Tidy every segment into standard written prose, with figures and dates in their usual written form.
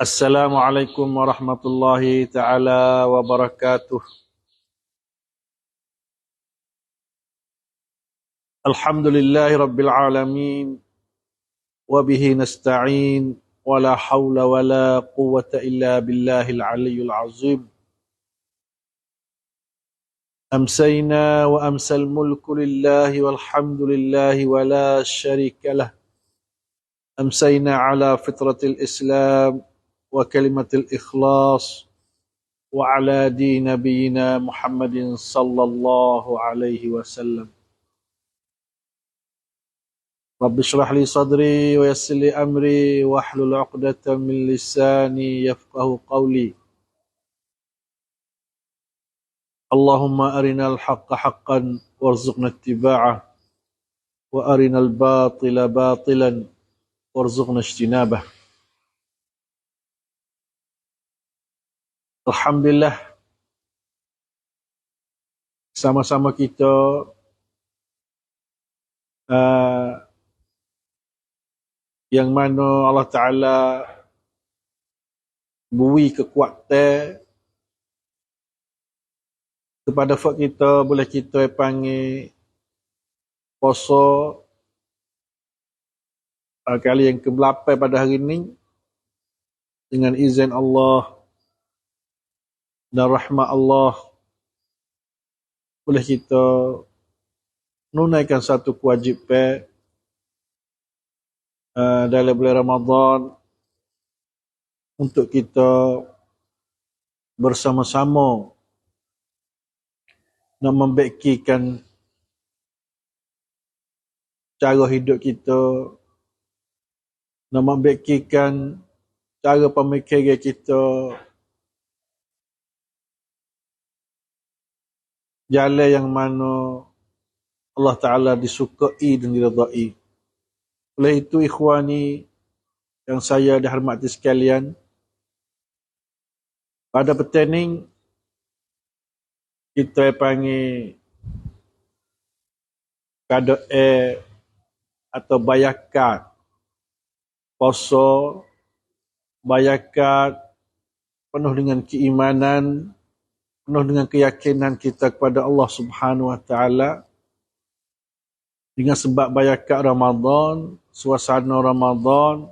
Assalamualaikum warahmatullahi taala wabarakatuh. Alhamdulillahi rabbil alamin wa bihi nasta'in wa la hawla wa la quwwata illa billahil aliyyil azim. Amsayna wa amsal mulku lillahi walhamdulillahi wa la syarika lah. Amsayna ala fitratil islam wa kalimatil ikhlas wa ala din nabiyina Muhammadin sallallahu alaihi wasallam. Rabbi shrah li sadri wa yassir li amri wahlul 'uqdatam min lisani yafqahu qawli. Allahumma arinal haqqa haqqan warzuqna ittiba'ah wa arinal batila batilan warzuqna ijtinabah. Alhamdulillah, sama-sama kita yang mana Allah Ta'ala beri kekuatan kepada fak kita, boleh kita panggil puasa kali yang ke-8 pada hari ini dengan izin Allah dan rahmat Allah, boleh kita menunaikan satu kewajipan dalam bulan Ramadan untuk kita bersama-sama nak membaikkan cara hidup kita, nak membaikkan cara pemikiran kita, jalan yang mana Allah Ta'ala disukai dan diridai. Oleh itu, ikhwani yang saya dihormati sekalian, pada petang ini kita panggil kado atau bayakat puasa, bayakat penuh dengan keimanan, penuh dengan keyakinan kita kepada Allah Subhanahu Wa Taala. Dengan sebab bayakat Ramadan, suasana Ramadan,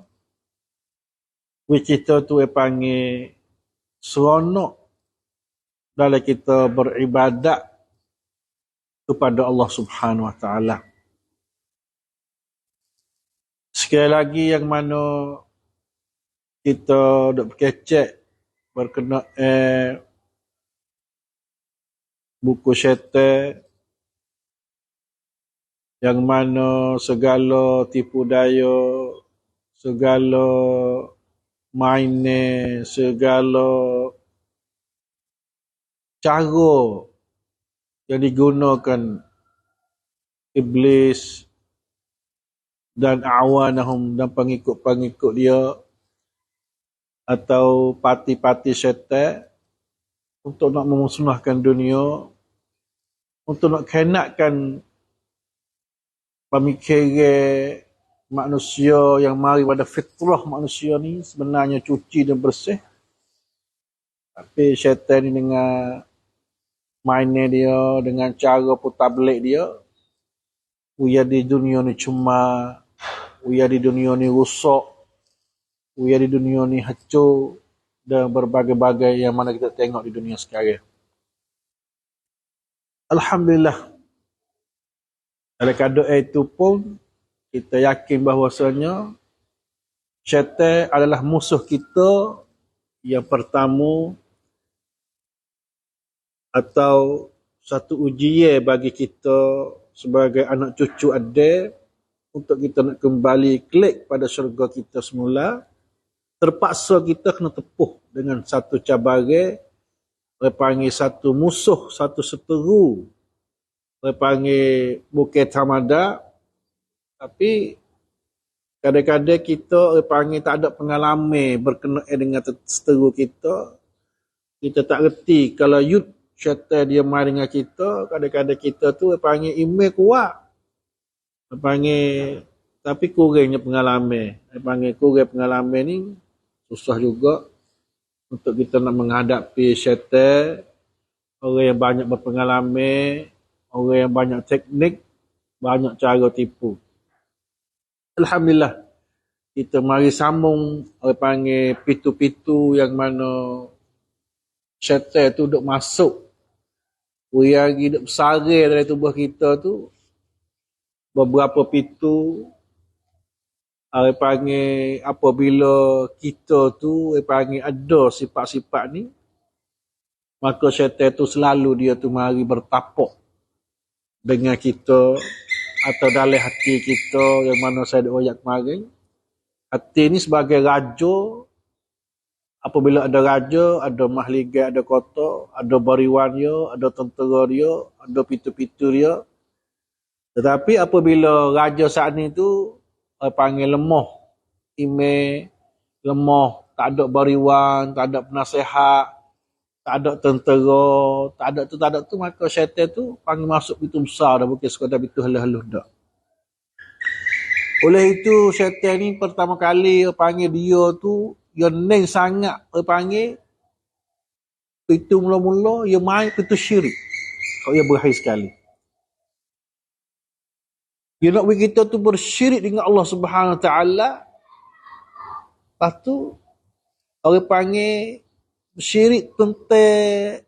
kita tu panggil seronok dalam kita beribadat kepada Allah Subhanahu Wa Taala. Sekali lagi yang mana kita dok berkecek berkenaan buku syaitan yang mana segala tipu daya, segala mainnya, segala cara yang digunakan iblis dan awanahum dan pengikut-pengikut dia atau parti-parti syaitan untuk nak memusnahkan dunia, untuk nak khenakkan pemikiran manusia yang mari pada fitrah manusia ni sebenarnya cuci dan bersih. Tapi syaitan ni dengan mainnya dia, dengan cara putar belik dia, uya di dunia ni cuma, uya di dunia ni rusak, uya di dunia ni hancur dan berbagai-bagai yang mana kita tengok di dunia sekarang. Alhamdulillah, dalam keadaan itu pun kita yakin bahawasanya syaitan adalah musuh kita yang pertama atau satu ujian bagi kita sebagai anak cucu adik untuk kita nak kembali klik pada syurga kita semula. Terpaksa kita kena tepuh dengan satu cabaran, dia panggil satu musuh, satu seteru, dia panggil bukan tamada, tapi kadang-kadang kita dia panggil tak ada pengalaman berkenaan dengan seteru kita. Kita tak reti kalau yud syaitan dia main dengan kita, kadang-kadang kita tu dia panggil iman kuat, dia panggil tapi kurangnya pengalaman. Dia panggil kurang pengalaman ni Susah juga untuk kita nak menghadapi syaitan, orang yang banyak berpengalaman, orang yang banyak teknik, banyak cara tipu. Alhamdulillah, kita mari sambung orang panggil pintu-pintu yang mana syaitan tu duk masuk. Yang hidup bersara dalam tubuh kita tu, beberapa pintu, orang panggil apabila kita tu, orang panggil ada sifat-sifat ni, maka syaitan tu selalu dia tu mari bertapuk dengan kita atau dalam hati kita yang mana saya dah ayat kemarin. Hati ni sebagai raja, apabila ada raja, ada mahligai, ada kota, ada bariwan dia, ada tentera dia, ada pintu-pintu dia. Tetapi apabila raja saat ni tu panggil lemah, email, lemah, tak ada bariwan, tak ada penasihat, tak ada tentera, tak ada tu, maka syaitan tu panggil masuk pintu besar dah, bukan sekadar pintu halus-halus dah. Oleh itu syaitan ni pertama kali panggil dia tu, dia neng sangat panggil pintu mula-mula, dia main pintu syirik. Kalau dia berhai sekali. Dia nak bagi kita tu bersyirik dengan Allah Subhanahu Wa Taala. Lepas tu orang panggil syirik tentang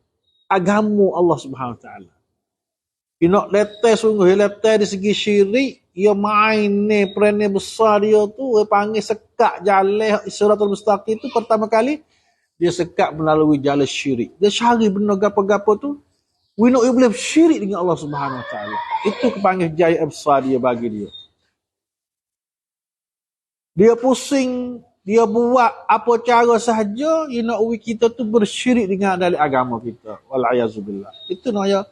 agama Allah Subhanahu Wa Taala. Dia nak letak sungguh, dia letak dari segi syirik, dia main ni perannya besar dia tu, dia panggil sekat jalan Siratul Mustaqim tu pertama kali, dia sekat melalui jalan syirik. Dia cari benda gapo-gapo tu, we know you boleh syirik dengan Allah Subhanahu Wa Taala. Itu kepanggil jaya besar dia bagi dia. Dia pusing, dia buat apa cara sahaja, you nak kita tu bersyirik dengan dalam agama kita. Walayazubillah. Itu nak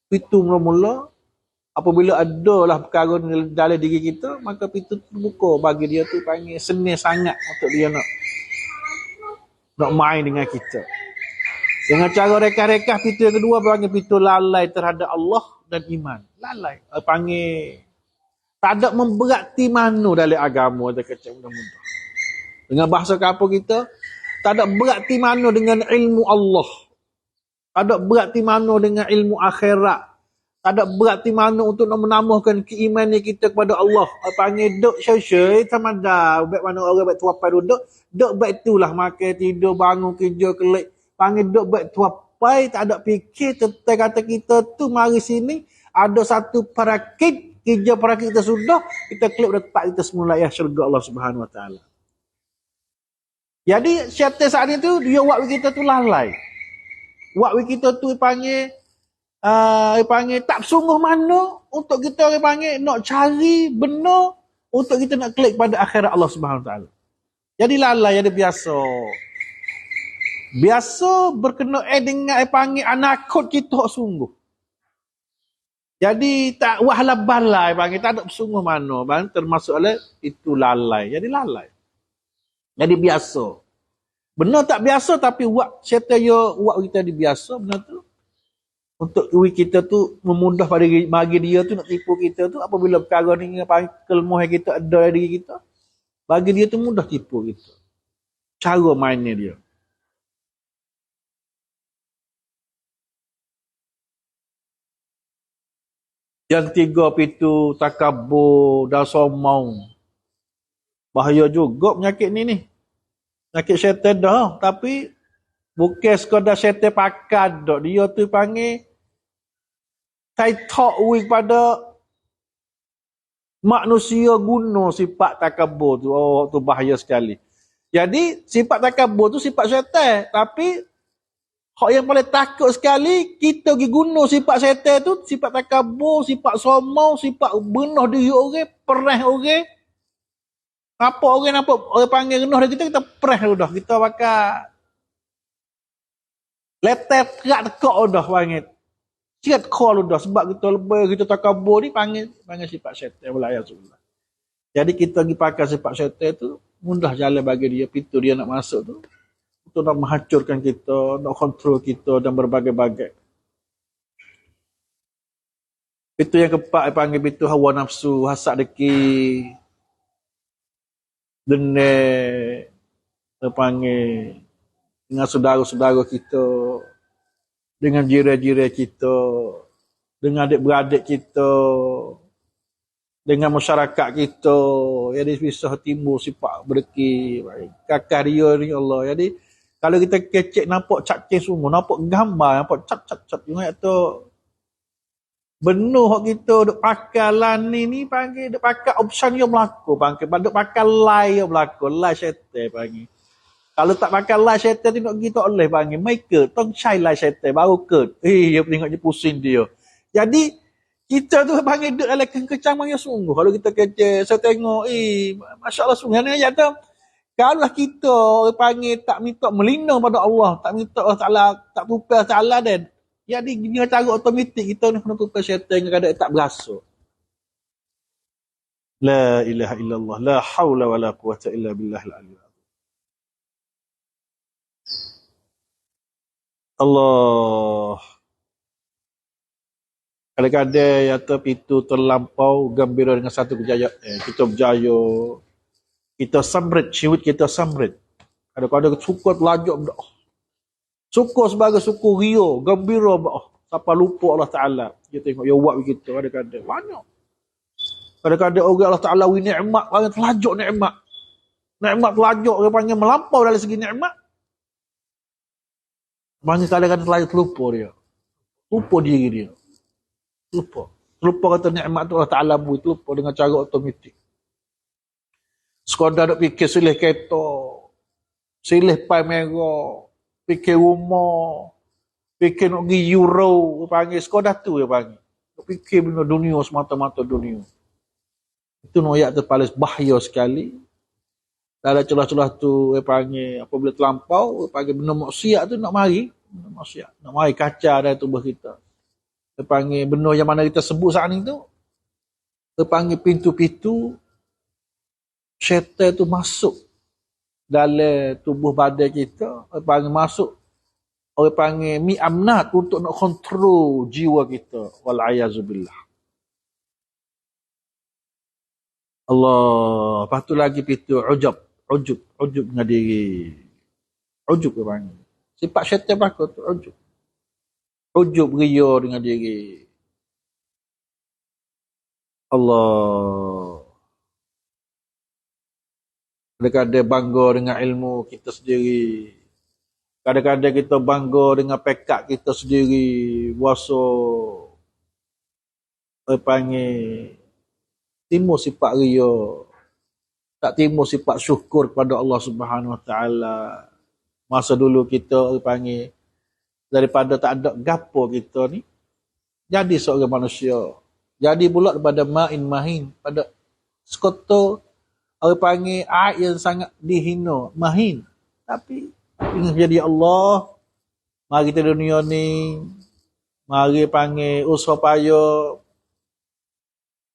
pintu mula-mula, apabila ada lah perkara dalam diri kita, maka pintu terbuka bagi dia tu panggil senang sangat untuk dia nak main dengan kita. Dengan cara rekah-rekah pintu yang kedua panggil pintu lalai terhadap Allah dan iman. Lalai. Panggil tak ada memberati mana dalam agama, dia kata mudah-mudah. Dengan bahasa kapal kita, tak ada berarti mana dengan ilmu Allah. Tak ada berarti mana dengan ilmu akhirat. Tak ada berarti mana untuk nak menambahkan keimanan kita kepada Allah. Panggil duk syai-syai sama dah. Baik mana orang baik tuapai duduk. Duk baik itulah makan, tidur, bangun, kerja, kelik. Panggil duk baik tuapai, tak ada fikir tentang kata kita tu mari sini. Ada satu parakit, kerja parakit kita sudah, kita klik dah tempat kita semula ya syurga Allah Subhanahu Wa Taala. Jadi syaitan saat itu dia buat kita tu lalai. Buat kita tu panggil tak sungguh mana untuk kita panggil nak cari benar untuk kita nak klik pada akhirat Allah Subhanahu Wa Taala. Jadi lalai, jadi biasa. Biasa berkenaan dengan panggil anakut kita sungguh. Jadi tak wahlah balai panggil tak ada sungguh mana bang, termasuk oleh itu lalai. Jadi lalai. Jadi biasa. Benar tak biasa tapi buat syaitan yo buat kita di biasa benar tu. Untuk kita tu memudah pada bagi dia tu nak tipu kita tu apabila perkara ni kelemahan kita ada dalam diri kita, bagi dia tu mudah tipu kita. Cara mainnya dia. Yang tiga pintu takabur dan sombong. Bahaya juga penyakit ni. Penyakit syaitan dah, tapi bukan sekadar syaitan pakat dah. Dia tu panggil kaitak kepada manusia guna sifat takabur tu. Oh, tu bahaya sekali. Jadi sifat takabur tu sifat syaitan, tapi hak yang paling takut sekali kita pergi guna sifat syaitan tu, sifat takabur, sifat sombong, sifat benar diri orang, perah orang. Apa orang nampak orang panggil rendah dari kita perah dah. Kita bakal letet kerat tekak dah panggil. Siat call dah sebab kita lebih kita takabur ni panggil sifat syaitan walayazullah. Jadi kita pergi pakai sifat syaitan tu mudah jalan bagi dia, pintu dia nak masuk tu. Untuk nak menghancurkan kita, nak kontrol kita dan berbagai-bagai. Pintu yang keempat panggil pintu hawa nafsu, hasad deki. Dene Dia panggil dengan saudara-saudara kita, dengan jiran-jiran kita, dengan adik-beradik kita, dengan masyarakat kita. Jadi bisa timbul sifat berdeki. Kakak dia ni Allah. Jadi kalau kita kecek nampak cacing semua, nampak gambar, nampak cat-cat-cat. Ingat tu benuh kita duk pakai lan ni panggil duk pakai option yang berlaku panggil duk pakai lie yang berlaku, lie syaitan panggil. Kalau tak pakai lie syaitan tu nak pergi tak boleh panggil. Mereka tong cai lie syaitan baru ke. Dia tengoknya pusing dia. Jadi kita tu panggil duk dalam kekecaman yang sungguh. Kalau kita kecek, saya tengok masya-Allah sungguh ni ayat tu. Kalau kita panggil tak minta melindung pada Allah, tak minta Allah Taala, tak tupai Taala dan jadi dia cara otomatik kita ni kena tukar syaitan dengan kadang tak berasa. La ilaha illallah, la haula wala quwata illa billahil aliyyil azim. Allah. Kadang-kadang ya itu terlampau gembira dengan satu kejayaan. Kita berjaya. Kita samrit, syuhud kita samrit. Kadang-kadang suka belajar berdoa. Suka sebagai suku rio, gembira bah. Siapa lupa Allah Ta'ala. Dia tengok, ya buat begitu. Kadang-kadang. Banyak. Kadang-kadang orang Allah Ta'ala wih ni'mat. Orang terlajuk ni'mat. Ni'mat terlajuk. Orang panggil melampau dari segi ni'mat. Banyak kadang-kadang terlupa dia. Lupa diri dia. Lupa. Lupa kata ni'mat tu Allah Ta'ala buat. Lupa dengan cara otomatik. Sekadar nak fikir silih kereta. Silih pai merah. Fikir rumah, fikir nak pergi Euro, panggil sekadar tu dia panggil. Nak fikir benda dunia semata-mata dunia. Itu noyak tu paling bahaya sekali. Dalam celah-celah tu dia panggil apabila terlampau, dia panggil benda maksiat tu nak mari, benda maksiat, nak mari kacau dalam tubuh kita. Dia panggil benda yang mana kita sebut saat ni tu, dia panggil pintu-pintu syaitan tu masuk dalam tubuh badan kita, orang panggil masuk, orang panggil mi'amnat untuk nak kontrol jiwa kita. Wal'ayazubillah. Allah. Lepas tu lagi pintu ujub. Ujub dengan diri. Ujub orang panggil. Sifat syaitan bakal tu ujub. Ujub ria dengan diri. Allah. Kadang-kadang bangga dengan ilmu kita sendiri. Kadang-kadang kita bangga dengan pekat kita sendiri. Puasa. Panggil. Timbul sifat ria. Tak timbul sifat syukur kepada Allah Subhanahu Wa Taala. Masa dulu kita panggil. Daripada tak ada gapo kita ni. Jadi seorang manusia. Jadi pula daripada ma'in mahin. Pada sekotor. Orang panggil air yang sangat dihina, mahin. Tapi, ingin jadi Allah, mari kita dunia ni, mari panggil usaha payah,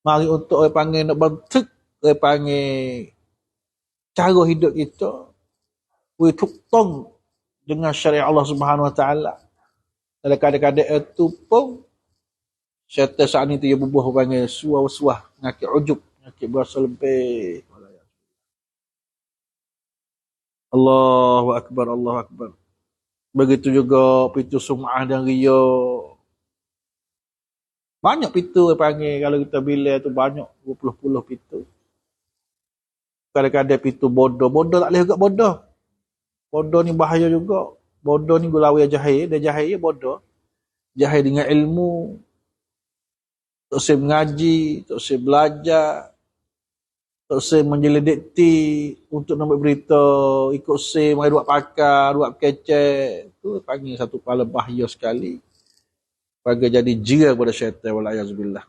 mari untuk orang panggil nak bentuk, orang panggil cara hidup kita, tuktung dengan syariat Allah Subhanahu Wa Taala. Dalam kadang-kadang itu pun, syaitan saat ni tu dia bubuh panggil suah-suah, ngakit ujub, ngakit berasa lebih. Allahu Akbar, Allahu Akbar. Begitu juga pintu sum'ah dan ria. Banyak pintu panggil kalau kita bila tu banyak, berpuluh-puluh pintu. Kadang-kadang pintu bodoh. Bodoh tak boleh juga bodoh. Bodoh ni bahaya juga. Bodoh ni gulawi jahil. Dia jahil, bodoh. Jahil dengan ilmu. Tak usah mengaji, tak usah belajar. Tak usah menjelidikti untuk nak berita, ikut say, mari buat pakar, buat kecek. Itu panggil satu kepala bahaya sekali. Bagi jadi jira kepada syaitan, wal'ayazubillah.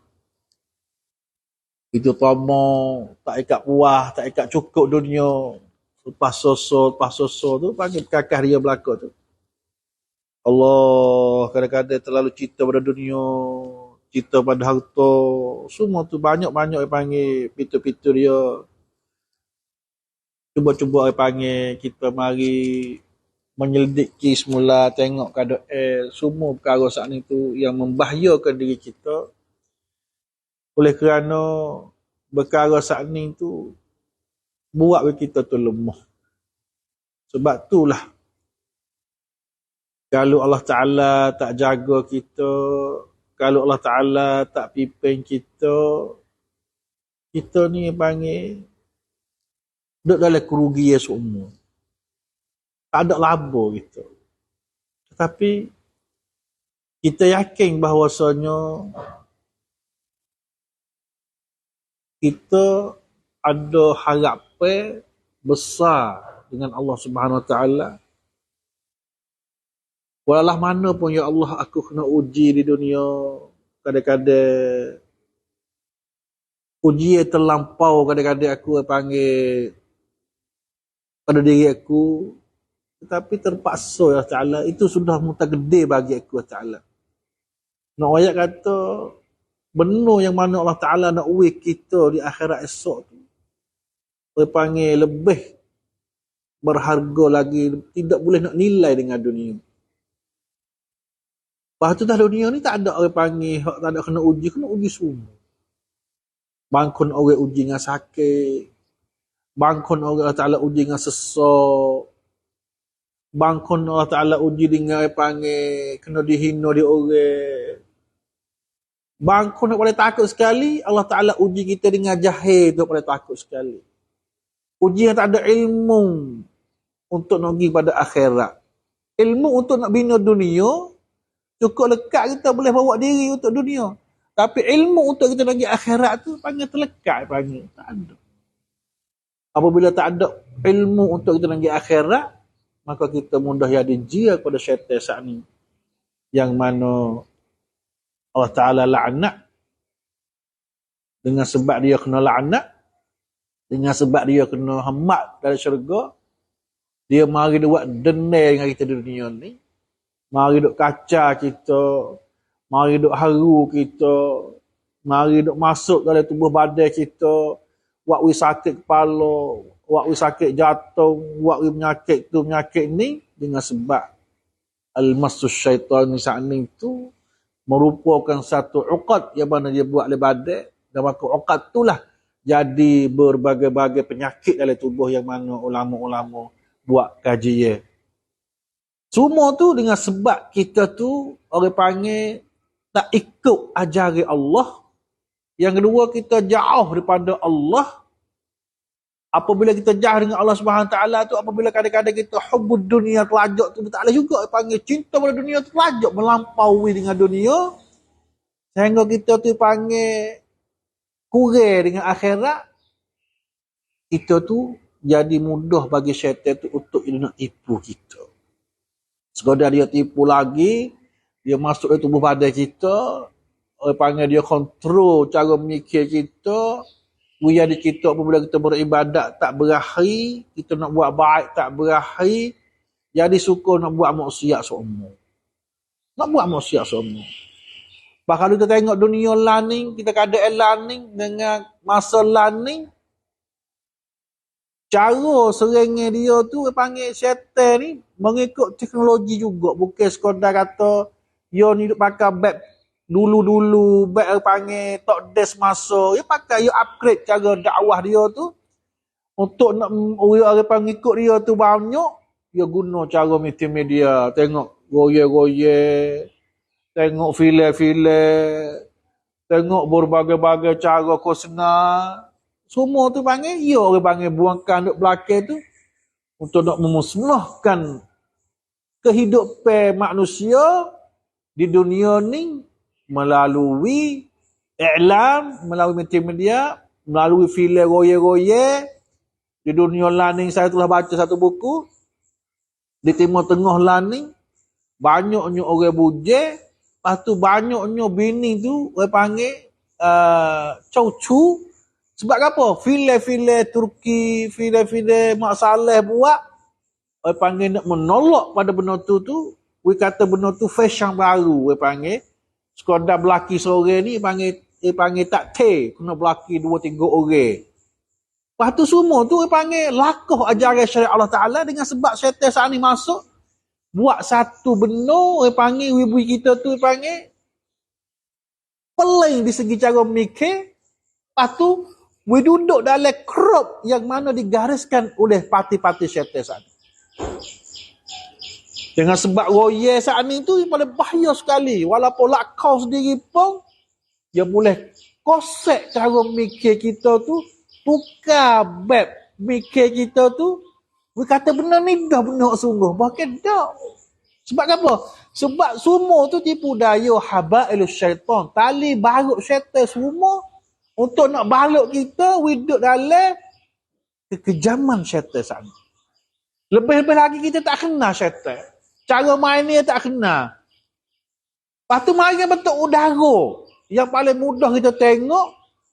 Itu tamak, tak ikat puas, tak ikat cukup dunia. Lepas sosok tu, panggil kakak dia belakang tu. Allah, kadang-kadang terlalu cinta pada dunia, cinta pada harta, semua tu banyak-banyak yang panggil pintu-pintu dia. Cuba-cuba yang panggil kita mari menyelidiki semula, tengok keadaan, semua perkara saat ni tu yang membahayakan diri kita. Oleh kerana perkara saat ni tu buat kita tu lemah. Sebab itulah kalau Allah Ta'ala tak jaga kita, kalau Allah Ta'ala tak pimpin kita, kita ni panggil duduk dalam kerugian semua. Tak ada laba kita. Tetapi kita yakin bahawasanya kita ada harapan besar dengan Allah Subhanahu Wa Taala. Walau mana pun ya Allah aku kena uji di dunia, kadang-kadang ujian terlampau, kadang-kadang aku panggil pada diri aku, tetapi terpaksa ya Ta'ala, itu sudah mutakdir bagi aku ya Ta'ala. Nak ayat kata benar yang mana Allah Ta'ala nak uji kita di akhirat esok tu, dia panggil lebih berharga lagi, tidak boleh nak nilai dengan dunia. Lepas tu dah dunia ni tak ada orang panggil, tak ada kena uji semua. Bangkun orang uji dengan sakit, bangkun orang Allah Ta'ala uji dengan sesak, bangkun Allah Ta'ala uji dengan panggil kena dihina di orang. Bangkun nak boleh takut sekali, Allah Ta'ala uji kita dengan jahil tu boleh takut sekali. Uji yang tak ada ilmu untuk nak pergi pada akhirat. Ilmu untuk nak bina dunia, cukup lekat kita boleh bawa diri untuk dunia. Tapi ilmu untuk kita nak pergi akhirat tu panggil terlekat, panggil tak ada. Apabila tak ada ilmu untuk kita nak pergi akhirat, maka kita mudah jadi jia kepada syaitan saat ni. Yang mana Allah Ta'ala laknat. Dengan sebab dia kena laknat, dengan sebab dia kena hemat dari syurga, dia mari dia buat dendam dengan kita di dunia ni. Mari duk kacau kita, mari duk haru kita, mari duk masuk dalam tubuh badan kita, buat we sakit kepala, buat we sakit jantung, buat we penyakit tu penyakit ni, dengan sebab al-masus syaitan ni saat ni tu merupakan satu uqad yang mana dia buat oleh badan, dan maka uqad itulah jadi berbagai-bagai penyakit dalam tubuh yang mana ulama-ulama buat kajian. Semua tu dengan sebab kita tu orang panggil tak ikut ajaran Allah. Yang kedua, kita jauh daripada Allah. Apabila kita jauh dengan Allah Subhanahu Taala tu, apabila kadang-kadang kita hubbud dunia terlajak tu, tak ada juga panggil cinta pada dunia terlajak melampaui dengan dunia, sehingga kita tu panggil kurang dengan akhirat. Kita tu jadi mudah bagi syaitan tu untuk dia nak tipu kita. Sekadar dia tipu lagi, dia masuk ke tubuh badan kita, orang panggil dia kontrol cara mikir kita. Dia ada kita apabila kita beribadat tak berakhir, kita nak buat baik tak berakhir, jadi suka nak buat maksiat semua. Nak buat maksiat semua. Bahkan kita tengok dunia learning, kita keadaan learning dengan masa learning, cara seringnya dia tu panggil syaitan ni mengikut teknologi juga. Bukan sekadar kata dia ni duk pakai beg dulu-dulu, beg panggil tok des masa. Dia pakai, dia upgrade cara dakwah dia tu. Untuk nak orang pengikut dia tu banyak, dia guna cara multimedia. Tengok goye-goye, tengok filem-filem, tengok berbagai-bagai cara kosna. Semua tu panggil, dia orang panggil buangkan duk belakang tu untuk nak memusnahkan kehidupan manusia di dunia ni melalui iklan, melalui multimedia, melalui filem goye-goye. Di dunia learning, saya telah baca satu buku di Timur Tengah learning, banyaknya orang bujang, lepas tu banyaknya bini tu orang panggil cau-cu. Sebab apa? Filem-filem Turki, filem-filem Mak Saleh buat, orang panggil nak menolak pada benda tu, we kata benda tu fashion baru, we panggil. Sekadar belaki seorang ni, dia panggil tak te, kena belaki 2-3 orang. Lepas tu semua tu, dia panggil lakuh ajaran syariat Allah Ta'ala, dengan sebab syaitan saat ni masuk, buat satu benda, dia panggil, ibu kita tu, dia panggil, peling di segi cara mikir. Lepas tu, we duduk dalam crop yang mana digariskan oleh parti-parti syaitan saat ni. Dengan sebab roye saat ni tu paling bahaya sekali. Walaupun lah kau sendiri pun, dia boleh kosek cara mikir kita tu, tukar bab mikir kita tu. Dia kata benar ni dah benar sungguh. Bahkan tak. Sebab apa? Sebab semua tu tipu daya habailus syaitan. Tali barut syaitan semua untuk nak balut kita hidup dalam kekejaman syaitan sana. Lebih-lebih lagi kita tak kenal syaitan. Cara main dia tak kenal. Lepas tu mari bentuk udara. Yang paling mudah kita tengok,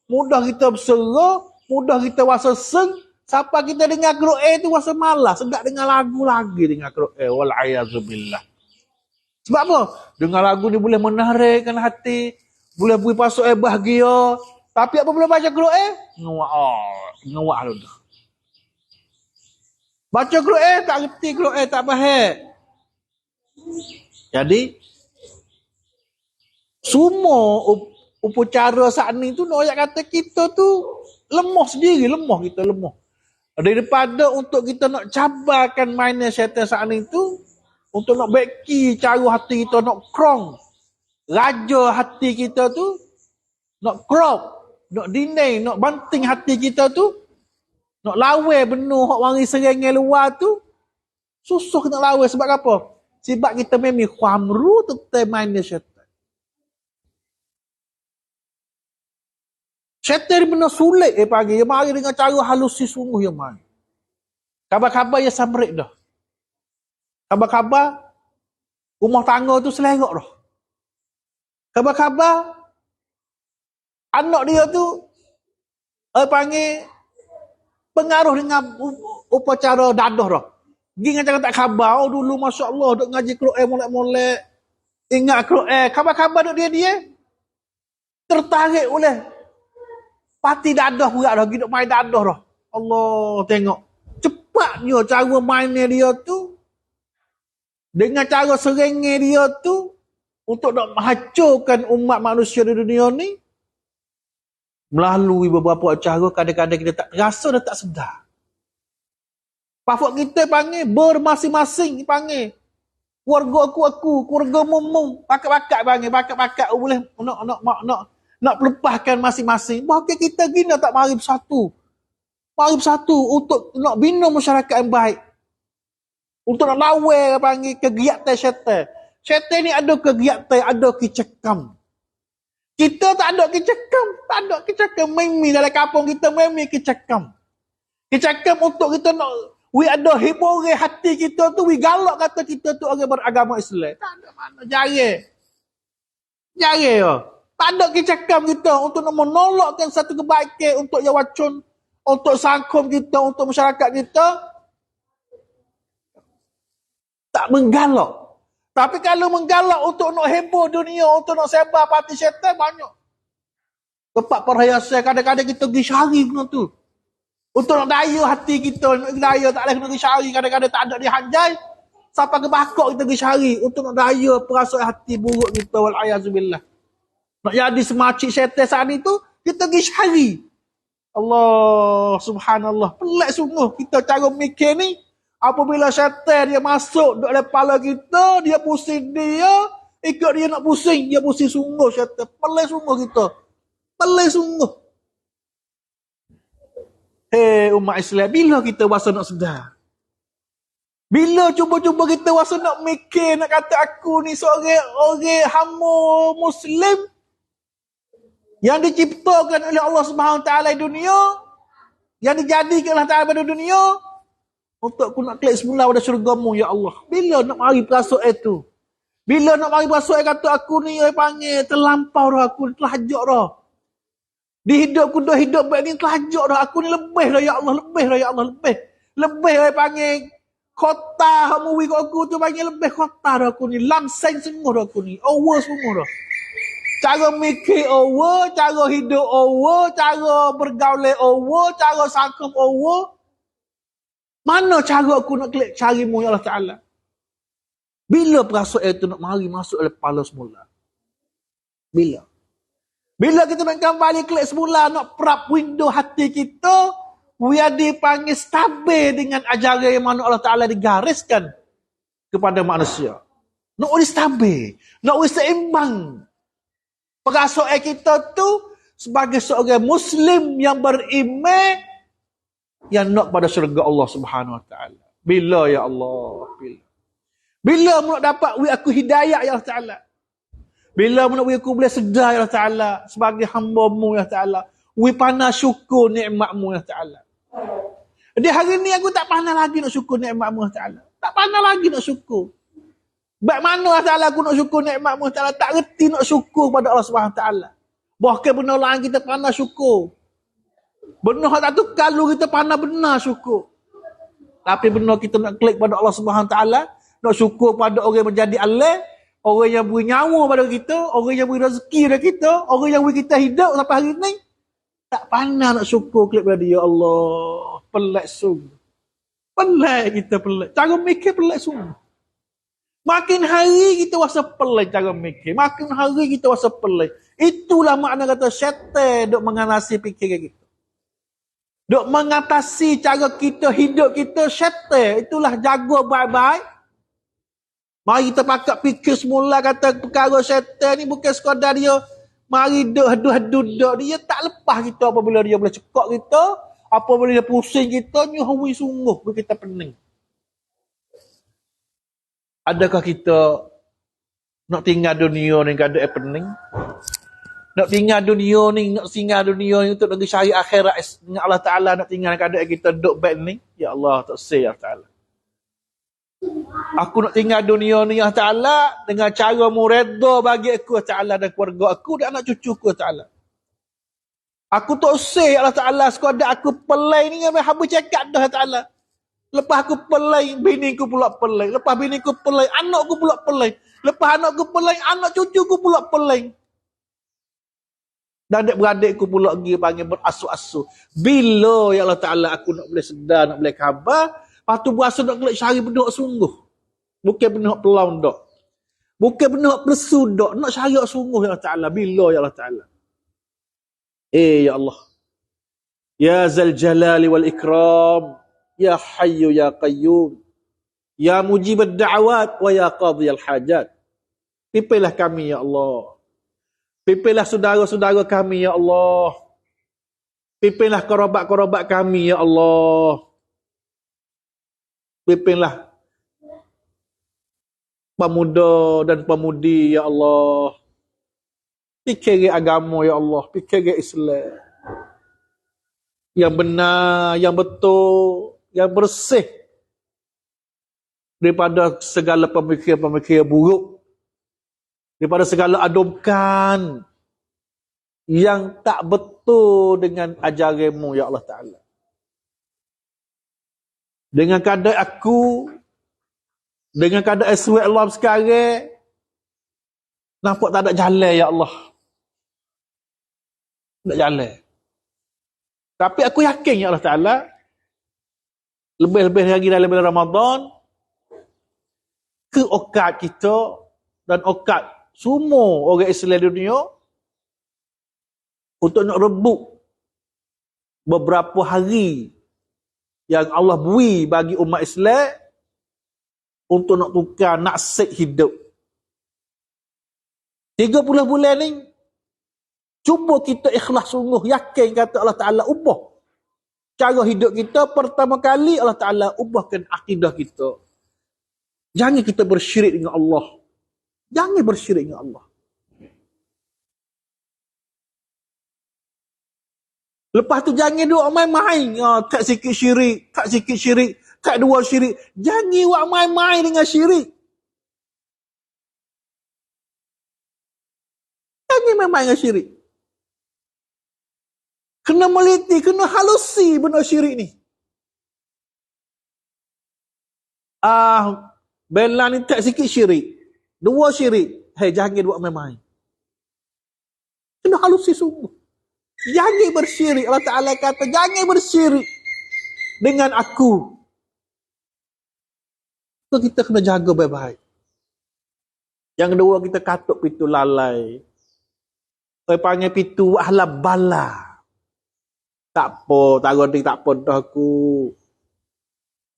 mudah kita bersera, mudah kita rasa seng. Siapa kita dengar Quran tu rasa malas. Sedap dengar lagu lagi dengar Quran. Wal'ayazubillah. Sebab apa? Dengar lagu ni boleh menarikkan hati. Boleh beri pasuk bahagia. Tapi apa boleh baca Quran? Ngawak lu dah. Baca Quran tak reti Quran tak faham. Jadi semua upacara saat ni tu nak kata kita tu lemah sendiri, lemah kita lemah. Daripada untuk kita nak cabarkan mainnya syaitan saat ni tu, untuk nak beki cara hati kita nak krong, raja hati kita tu, nak crop, nak dinai, nak banting hati kita tu, nak lawa benuh hak wari serengai luar tu, susah kita lawa sebab apa? Sebab kita memang khamru tentang mainnya syaitan. Syaitan benar sulit pagi. Dia mari dengan cara halusi sungguh yang mari. Khabar-khabar yang samrik dah. Khabar-khabar rumah tangga tu selerok dah. Khabar-khabar anak dia tu panggil pengaruh dengan upacara dadah dah. Pergi dengan cara tak khabar. Dulu Masya Allah duk ngaji Quran molek-molek. Ingat Quran. Khabar-khabar duk dia tertarik oleh parti dadah pula dah. Pergi duk main dadah dah. Allah tengok. Cepatnya cara mainnya dia tu. Dengan cara serengai dia tu. Untuk nak menghancurkan umat manusia di dunia ni. Melalui beberapa cara. Kadang-kadang kita tak rasa dan tak sedar. Pafak kita panggil bermasing-masing panggil. Keluarga aku, keluarga mumung, pakat-pakat panggil, pakat-pakat boleh nak pelepaskan masing-masing. Bahkan kita gina tak mari bersatu. Mari bersatu untuk nak bina masyarakat yang baik. Untuk nak lawan panggil kegiatan syaitan. Syaitan ni ada kegiatan, ada kecekam. Kita tak ada kecekam, tak ada kecekam. Mimi dalam kampung kita mimi kecekam. Kecekam untuk kita nak we ada hiburan hati kita tu, we galak kata kita tu orang beragama Islam. Tak ada mana, jarang. Jarang ya. Tak ada kecakam kita untuk menolakkan satu kebaikan untuk Yawacun, untuk sangkum kita, untuk masyarakat kita. Tak menggalak. Tapi kalau menggalak untuk nak heboh dunia, untuk nak sebar parti syaitan, banyak. Tempat perhiasan, kadang-kadang kita pergi syari benda tu. Untuk nak daya hati kita, nak daya tak boleh kena pergi syari, kadang-kadang tak ada dihanjai. Sampai ke bakok kita pergi syari, untuk nak daya perasaan hati buruk kita, wal'ayazubillah. Nak jadi semacik syaitan saat itu, kita pergi syari. Allah, subhanallah. Pelik sungguh kita cara mikir ni. Apabila syaitan dia masuk dalam kepala kita, dia pusing dia, ikut dia nak pusing, dia pusing sungguh syaitan. Pelik sungguh kita. Pelik sungguh. Umat Islam, bila kita rasa nak sedar? Bila cuba-cuba kita rasa nak mikir, nak kata aku ni seorang hamba Muslim yang diciptakan oleh Allah Subhanahu Wa Taala di dunia, yang dijadikan oleh Allah Taala pada dunia, untuk aku nak klik semula pada syurgamu, ya Allah. Bila nak mari perasaan itu? Bila nak mari perasaan kata aku ni panggil terlampau dah, aku terlajak dah. Di hidupku dah hidup baik ni terlajak dah. Aku ni lebih dah ya Allah. Lebih dah ya Allah. Lebih. Lebih dah panggil kota. Hamuwi aku tu panggil lebih kota dah aku ni. Langseng semua dah aku ni. Over semua dah. Cara mikir over. Cara hidup over. Cara bergaul over. Cara sangkum over. Mana cara aku nak klik carimu ya Allah Ta'ala? Bila perasaan itu nak mari masuk dalam kepala semula? Bila? Bila kita nak kembali klik semula, nak perap window hati kita, biar dipanggil stabil dengan ajaran yang mana Allah Ta'ala digariskan. kepada manusia. Nak boleh stabil, nak boleh seimbang. Perasaan kita tu sebagai seorang Muslim yang beriman, yang nak pada syurga Allah Subhanahu Wa Taala. Bila ya Allah? Bila nak dapat aku hidayah ya Allah Taala? Bila nak aku boleh sedar ya Allah Taala sebagai hamba-Mu ya Taala? Pandai syukur nikmat-Mu ya Taala. Di hari ni aku tak pandai lagi nak syukur nikmat-Mu ya Taala. Tak pandai lagi nak syukur. Baik mana ya Taala aku nak syukur nikmat-Mu ya Taala? Tak reti nak syukur pada Allah Subhanahu Wa Taala. Bahkan benda lain kita pandai syukur. Benda tak tukar lu kita pandai benar syukur. Tapi benda kita nak klik pada Allah Subhanahu Wa Taala, nak syukur pada orang yang menjadi Allah, orang yang beri nyawa pada kita, orang yang beri rezeki pada kita, orang yang beri kita hidup sampai hari ni, tak pandai nak syukur klik pada dia. Allah, pelik sungguh. Pelik kita pelik. Cara mikir pelik sungguh. Makin hari kita rasa pelik cara mikir. Makin hari kita rasa pelik. Itulah makna kata syaitan duk mengatasi fikiran kita. Duk mengatasi cara kita hidup kita, syaitan. Itulah jaga baik-baik. Mari kita pakat fikir semula kata perkara syaitan ni bukan sekadar dia mari duk hadu-hadu dia tak lepas kita apabila dia boleh cekak kita, apabila dia pusing kita, nyuhui sungguh kita pening. Adakah kita nak tinggal dunia ni keadaan pening? Nak tinggal dunia ni, nak singgah dunia ni untuk negeri cari akhirat dengan Allah Ta'ala, nak tinggal keadaan kita duduk baik ni? Ya Allah, tak say Allah Ta'ala. Aku nak tinggal dunia ni, Ya Ta'ala, dengan cara mu redha bagi aku, Ya Ta'ala, dan keluarga aku, dan anak cucuku, Ya Ta'ala. Aku tak say Allah Ta'ala, sekadar aku pelai ni, habis cakap dah, Ya Ta'ala. Lepas aku pelai, bini ku pula pelai. Lepas bini ku pelai, anak ku pula pelai. Lepas anak ku pelai, anak cucu ku pula pelai. Dan adik-beradik ku pula pergi panggil berasu-asu. Bila ya Allah Ta'ala aku nak boleh sedar, nak boleh khabar, lepas tu berasa nak kelak cari benda sungguh. Bukan benda pelaun dok. Bukan benda plesu dok. Nak cari sungguh ya Allah Ta'ala. Bila ya Allah Ta'ala. Ya Allah. Ya Zal Jalali wal Ikram. Ya Hayyu Ya Qayyum. Ya Mujib ad-da'awat wa Ya Qadhi al-hajat. Pimpinlah kami ya Allah. Pimpinlah saudara-saudara kami ya Allah. Pimpinlah kerabat-kerabat kami ya Allah. Pimpinlah pemuda dan pemudi ya Allah. Fikir agama ya Allah, fikir Islam. Yang benar, yang betul, yang bersih daripada segala pemikiran-pemikiran buruk, daripada segala adukan yang tak betul dengan ajaranmu ya Allah Ta'ala. Dengan keadaan aku, dengan keadaan surat Allah sekarang, nampak tak ada jalan ya Allah. Tak jalan. Tapi aku yakin ya Allah Ta'ala, lebih-lebih lagi dalam bulan Ramadan, keokat kita dan okat semua orang Islam di dunia untuk nak rebut beberapa hari yang Allah beri bagi umat Islam untuk nak tukar nasib hidup. 30 bulan ni cuba kita ikhlas sungguh, yakin kata Allah Ta'ala ubah cara hidup kita. Pertama kali Allah Ta'ala ubahkan akidah kita. Jangan kita bersyirik dengan Allah. Jangan bersyirik dengan Allah. Lepas tu jangan duk main-main. Tak sikit syirik, tak sikit syirik, tak dua syirik. Jangan buat main-main dengan syirik. Jangan main-main dengan syirik. Kena meliti, kena halusi benda syirik ni. Bela ni tak sikit syirik. Dua syirik. Jangan buat main-main. Kena halusi sungguh. Jangan bersyirik. Allah Ta'ala kata, jangan bersyirik dengan aku. So, kita kena jaga baik-baik. Yang kedua, kita katuk pintu lalai. Saya panggil pintu ahla bala. Tak apa, tak gonding, tak apa dah aku.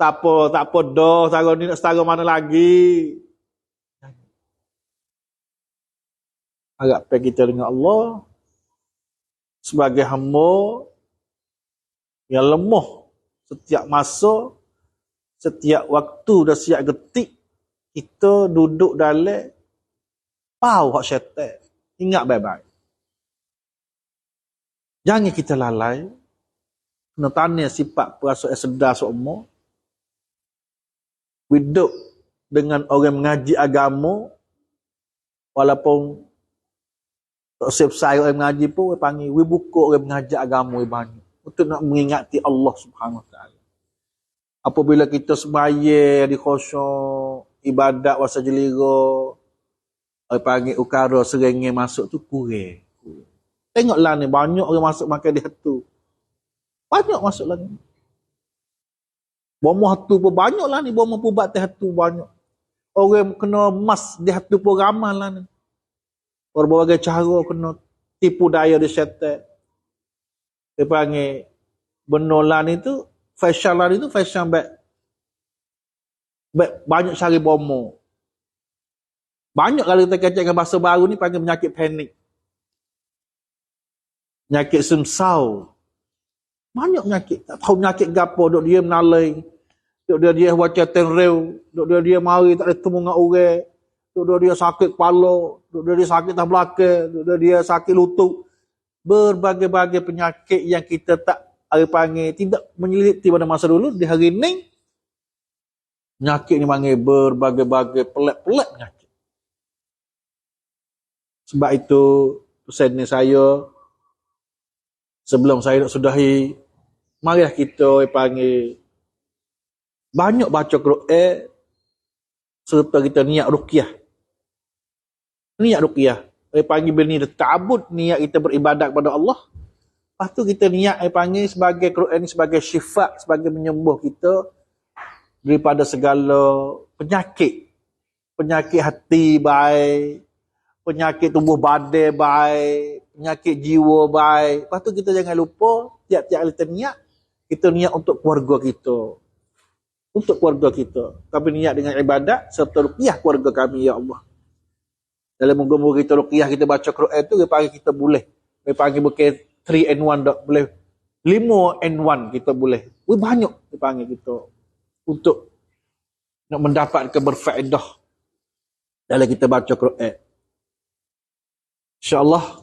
Tak apa dah, setara ni nak setara mana lagi. Harapkan kita dengan Allah sebagai hamba yang lemah setiap masa, setiap waktu dan setiap detik kita duduk dalam pau hak syaitan. Ingat baik-baik. Jangan kita lalai. Kena tanya sifat perasaan sedar seumur. Hidup dengan orang mengaji agama, walaupun tak siap-siap orang mengaji pun, dia panggil, we buka orang mengaji agama banyak. Untuk nak mengingati Allah Subhanahu Wa Taala. Apabila kita sembahyang di khusyuk, ibadat wasa jelira, dia panggil ukara serengnya masuk tu kurang. Tengoklah ni, banyak orang masuk makan di hatu. Banyak masuk lagi. Bomoh hatu pun banyak lah ni. Bomoh pubat di hatu banyak. Orang kena emas di hatu pun ramai lah ni. Berbagai cara kena tipu daya di syaitan. Dia panggil benar lah ni tu, fashion lah ni tu, fashion baik banyak cari bomoh. Banyak kalau kita kacau dengan bahasa baru ni panggil penyakit panik. Penyakit semsau. Banyak penyakit. Tak tahu penyakit gapo, duk dia menalai. Duk dia baca tenreu, duk dia mari tak ada temu dengan orang. Duk dia sakit kepala, duk dia sakit tak belakang, duk dia sakit lutut. Berbagai-bagai penyakit yang kita tak panggil tidak menyelidiki pada masa dulu, di hari ini penyakit ni panggil berbagai-bagai pelik-pelik penyakit. Sebab itu pesan ni saya, sebelum saya nak sudahi, marilah kita panggil banyak baca Quran serta kita niat ruqyah. Niat ruqyah. Panggil bini ta'abud, niat kita beribadat kepada Allah. Lepas tu kita niat panggil sebagai Quran ni sebagai syifa, sebagai menyembuh kita daripada segala penyakit. Penyakit hati baik, penyakit tubuh badan baik, penyakit jiwa baik. Lepas tu kita jangan lupa tiap-tiap kali kita niat untuk keluarga kita. Untuk keluarga kita. Kami niat dengan ibadat serta ruqyah keluarga kami, ya Allah. Dalam moga-moga kita ruqyah, kita baca Quran tu, dia panggil kita boleh. Dia panggil bukan 3 and 1 tak boleh. 5 and 1 kita boleh. Banyak dia panggil kita. Untuk nak mendapatkan berfaedah dalam kita baca Quran. InsyaAllah,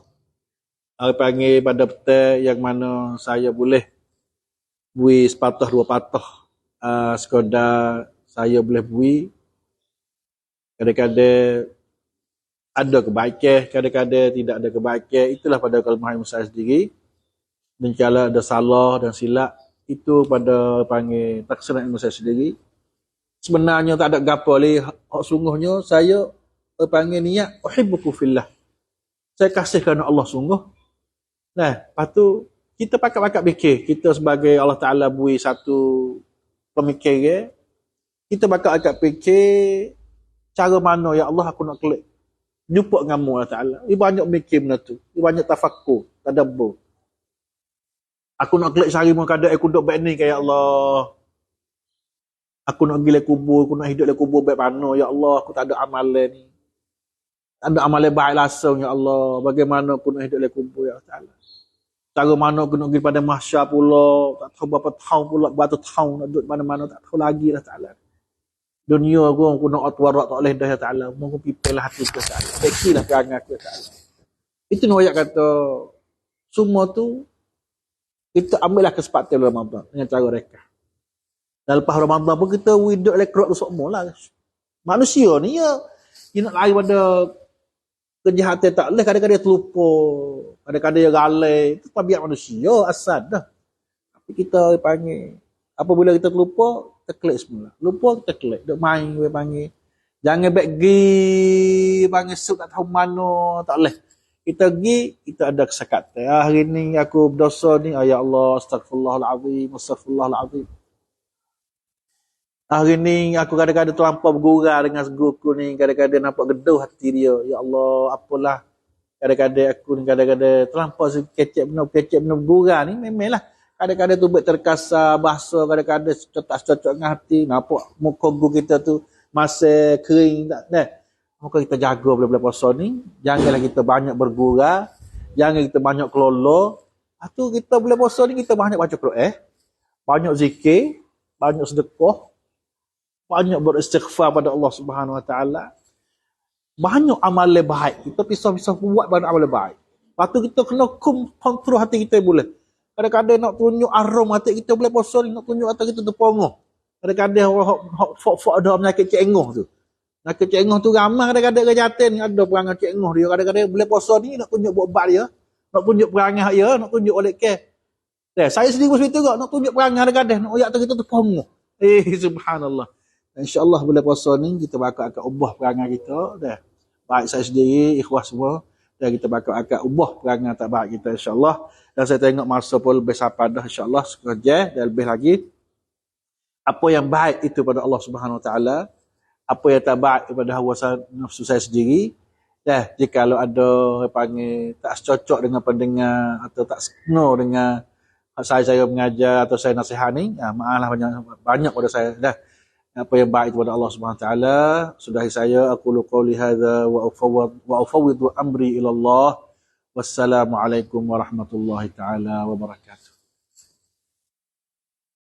saya panggil pada petang yang mana saya boleh bui sepatah dua patah. Sekadar saya boleh bui. Kadang-kadang ada kebaikan, kadang-kadang tidak ada kebaikan. Itulah pada kelemahan saya sendiri. Dan kalau ada salah dan silap, itu pada panggil taksana ilmu saya sendiri. Sebenarnya tak ada gapo lagi. Sungguhnya saya panggil niat uhibbuku fillah. Saya kasih kerana Allah sungguh. Nah, lepas tu kita pakat-pakat fikir. Kita sebagai Allah Ta'ala bui satu pemikiran. Kita pakat-pakat fikir cara mana ya Allah aku nak klik. Jumpa dengan Allah Ta'ala. Dia banyak mikir benda tu. Dia banyak tafakur, tadabbur. Aku nak klik sehari pun kadang aku duduk baik ni ya Allah. Aku nak pergi kubur, aku nak hidup di kubur baik mana ya Allah. Aku tak ada amalan ni. Tak ada amalan baik langsung ya Allah. Bagaimana aku nak hidup di kubur ya Allah Ta'ala. Cara mana aku nak pergi pada mahsyar pula. Tak tahu berapa tahun pula, berapa tahun nak duduk mana-mana. Tak tahu lagi lah Ta'ala. Dunia aku nak atwarak tak boleh dah ya Ta'ala. Aku pipilah hati ke Ta'ala. Bekilah perangai ke Ta'ala. Itu nak kata, semua tu, kita ambillah kesempatan Ramadan dengan cara mereka. Dan lepas Ramadan pun kita hidup lekrak tu semua lah. Manusia ni ya, dia nak lari pada kejahatan tak boleh. Kadang-kadang dia terlupa. Kadang-kadang dia galai. Itu tabiat manusia, asal dah. Tapi kita panggil, apabila kita terlupa, kita klik semula. Lupa kita klik. Duk main, dia panggil. Jangan back gi, panggil suk tak tahu mana, tak boleh. Kita pergi, kita ada kesakatan. Hari ni aku berdosa ni, ya Allah, astagfirullahaladzim, astagfirullahaladzim. Hari ni aku kadang-kadang terlampau bergurau dengan seguku ni, kadang-kadang nampak geduh hati dia. Ya Allah, apalah. Kadang-kadang aku ni kadang-kadang terlampau kecek benar bergurau ni, memanglah. Kadang-kadang tu buat terkasar bahasa, kadang-kadang cocok dengan hati. Nampak muka guru kita tu masih kering tak nah. Maka kita jaga bulan-bulan puasa ni, janganlah kita banyak bergurau, jangan kita banyak kelolo. Tu kita bulan puasa ni kita banyak baca Quran, banyak zikir, banyak sedekah, banyak beristighfar pada Allah Subhanahu Wa Taala. Banyak amalan baik. Kita pisah-pisah buat banyak amalan baik. Lepas tu kita kena kontrol hati kita boleh. Kadang-kadang nak tunjuk arum hati kita boleh puasa ni, nak tunjuk hati kita terpongoh. Kadang-kadang orang ada penyakit cengoh tu. Penyakit cengoh tu ramai kadang-kadang kejaten ada perangai cengoh dia. Kadang-kadang boleh puasa ni nak tunjuk buat dia, nak tunjuk perangai dia, nak tunjuk oleh ke. Saya sendiri pun seperti juga nak tunjuk perangai kadang-kadang nak oyak kita terpongoh. Subhanallah. InsyaAllah boleh puasa ni kita bakal akan ubah perangai kita dah. Baik saya sendiri, ikhwah semua, dan kita bakal akan ubah perangai tak baik kita insyaAllah. Dan saya tengok masa pun lebih sampai dah insyaAllah sekejap dan lebih lagi. Apa yang baik itu pada Allah Subhanahu Wa Taala, apa yang tak baik kepada hawa nafsu saya sendiri. Jika kalau ada panggil tak cocok dengan pendengar atau tak seno dengan saya mengajar atau saya nasihat ni, maaflah banyak pada saya dah. Apa yang baik kepada Allah Subhanahu Wa Taala, sudahi saya aqulu qouli hadza wa ufawwidu amri ila Allah. Wassalamualaikum warahmatullahi taala wabarakatuh.